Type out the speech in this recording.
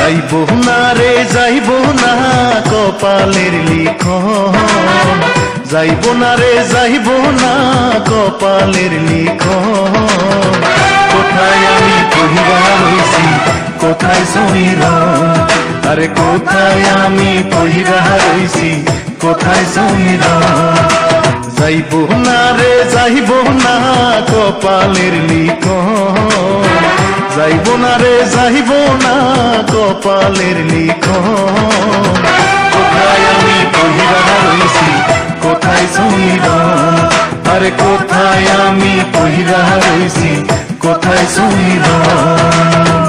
যাইব না রে যাইব না কপালের লিখন, যাইব না রে যাইব না কপালের লিখন। কোথায় আমি পহিরা রইছি কোথায় সমীরণ, আরে কোথায় আমি পহিরা রইছি কোথায় সমীরণ। যাইব না রে যাইব না কপালের লিখন, যাইব না রে যাইব না কপালের লিখন। কোথায় আমি পহিরা রইছি কোথায় সমীরণ, আরে কোথায় আমি পহিরা রইছি কোথায় সমীরণ।